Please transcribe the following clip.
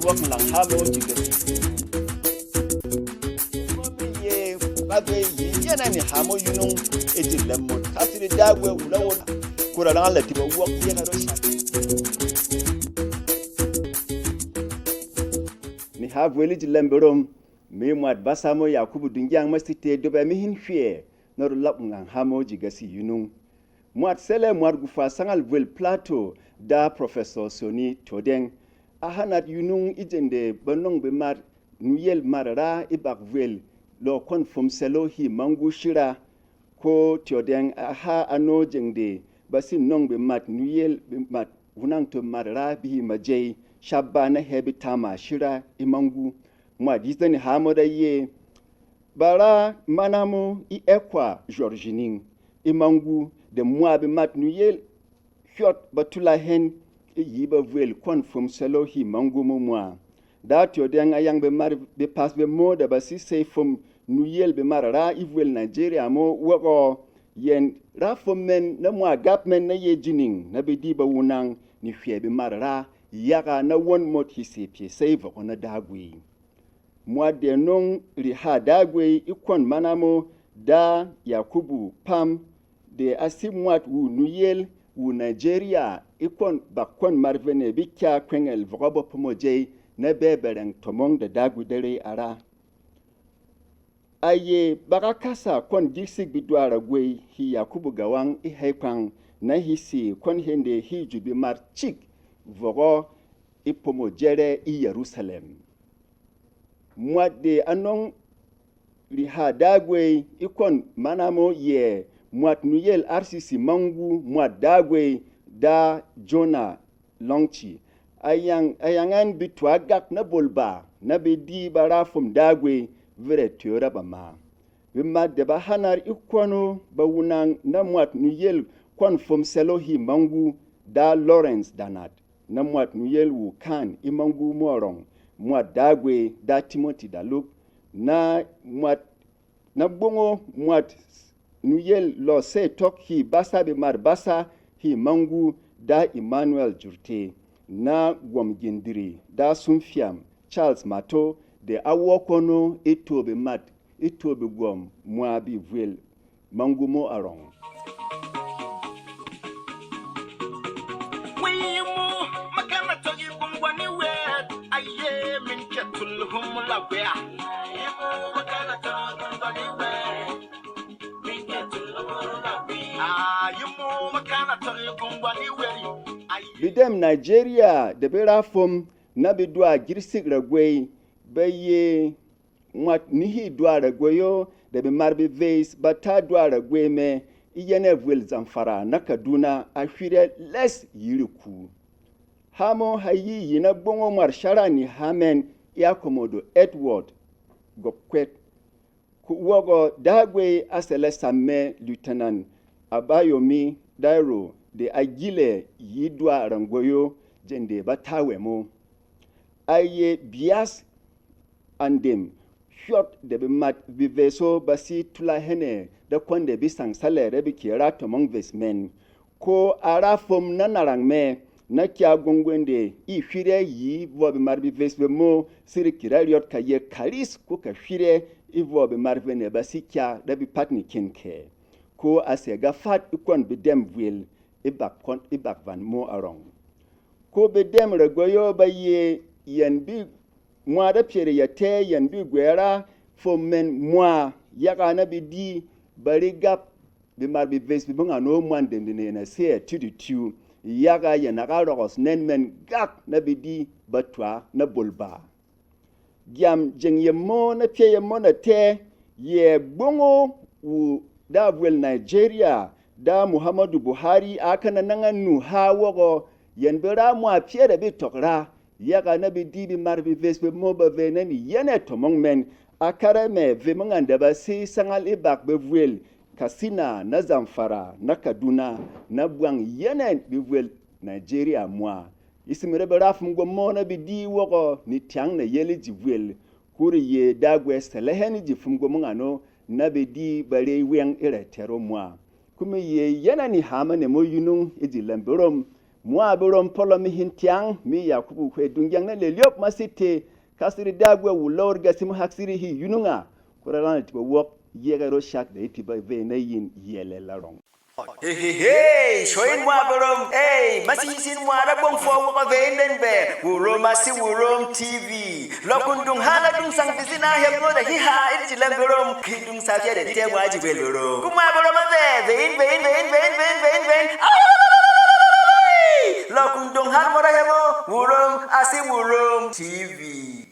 work lang hamo jigasi ye babe ye yana ni hamo yunung ejilemo kasiri dagwe ulawo kura lang la tiba work ye na rosha ni have weli jilemberom me mwad basamo yakubu dungyang masite dobe mi hin hwie nor lap ngang hamo jigasi yunung mwad sele mwad gufa sangal wel plateau da professor Soni Todeng ahanat yunung ijende banong be mar nuyel marara ibak wel lo kon fom selo hi mangu shira ko Todeng aha ano jengde basin nong be mat nuyel be mat hunang to marara bi majei shabana hebi tama shira imangu mwad yizani hamoda ye bara manamo I ekwa Georgining imangu de mwabe mat nuyel hyot batula hen yiba vuel kon fum selo hi mangu mwa dat yo de ngayang be mar be pas be mo da basi say fum nuyel be marara ivuel Nigeria mo wako yen rafum men na mwa gap men na ye jining na be diba wunang ni hwe be marara yaga na won mot hi se pie save on dagwe mwa de non ri ha dagwe ikon manamo da Yakubu Pam de asimwat wu nuyel wu Nigeria ikon bakon marvene bikya kwengel vogobo pomoje na bebereng tomong de dagu dere ara aye bakakasa kon disik bidwara gwe hi Yakubu Gawang I haipang na hisi kon hende hi jubi marchik vogo ipomojere I Jerusalem mwade anong liha dagwe ikon manamo ye mwat nuyel RCC mangu mwat dagwe da Jona Longchi ayangan bitwa gak na bolba na bedi barafum dagwe vere tiora bama wima de bahanar ikono bawunang na mwat nuyel kon fum selohi mangu da Lawrence Danat na mwat nuyel wu kan imangu morong mwat dagwe da Timothy Daluk na mwat na bongo mwat nuyel lo se tok hi basa be mar basa hi mangu da Emmanuel Jurte na Gwamgindiri da Sumfiam Charles Mato de awokono itobe mat itobe gwam mwa bi vuel mangu mo arong bidem Nigeria de berafum na bidwa girsik ragwe baye mwat nihi dwa ragweyo de be marbe veis bata dwa ragwe me iyene vuel Zamfara na Kaduna afire les yiriku hamo hayi yina bongo marshara ni hamen ya komodo Edward Gokwet wogo dagwe asele samme Lieutenant Abayomi Dairo de agile yidwa rangoyo jende batawe mo aye bias andem shot de be mat viveso basi tula hene da konde bisang salere bi kira to mong vesmen ko arafom nanarang me na kya gongwende I fire yi vo be marbi vesbe mo siri kirariot kaye kalis ko ka fire I vo be marvene basi kya da bi patni kinke ko asega fat ikon bidem vil ibak van mo arong ko bedem regoyo ba ye yen bi mwa da pere ya te yen bi gwera fo men mwa yaga na bi di bari gap bi mar bi ves bi bunga no mwande ne na se tu yaga ya na garogos nen men gak na bi di batwa na bolba gyam jeng ye mo na pye ye mo na te ye bongo wu da wel Nigeria da Muhammadu Buhari akana nangan ha wogo yen bera mo apye da bi tokra yaga na bi di bi mar bi vesbe mo ba venani yene to mong men akara me ve manganda ba si sangal ibak be vuel kasina na Zamfara na Kaduna na buang yene bi vuel Nigeria mo isimere bera fum go mo na bi di wogo ni tiang na yele ji vuel kuri ye dagwe seleheni ji fum go mangano na bi di bare weng ire tero mo kuma ye yana ni hama ne mo yunung eji lamberom Mwa Berom polo mi hintiang mi Yakubu kwe dungyang na le liop masite kasiri dagwe wulor gasimu haksiri hi yununga kuralana tiba wok yega ro shak de tiba ve na yin yele larong. Hey, shoyin mwa Berom. Hey, masisin mwa da bong fo wo ve nden be. Wurom asi Wurom TV. Lokun dung hala dung sang bizina hem no da hi ha itila Berom. Kidung sa ya de te waji be Berom. Kuma Berom ve vein. Lokun dung hal mo da hemo. Wurom asi Wurom TV.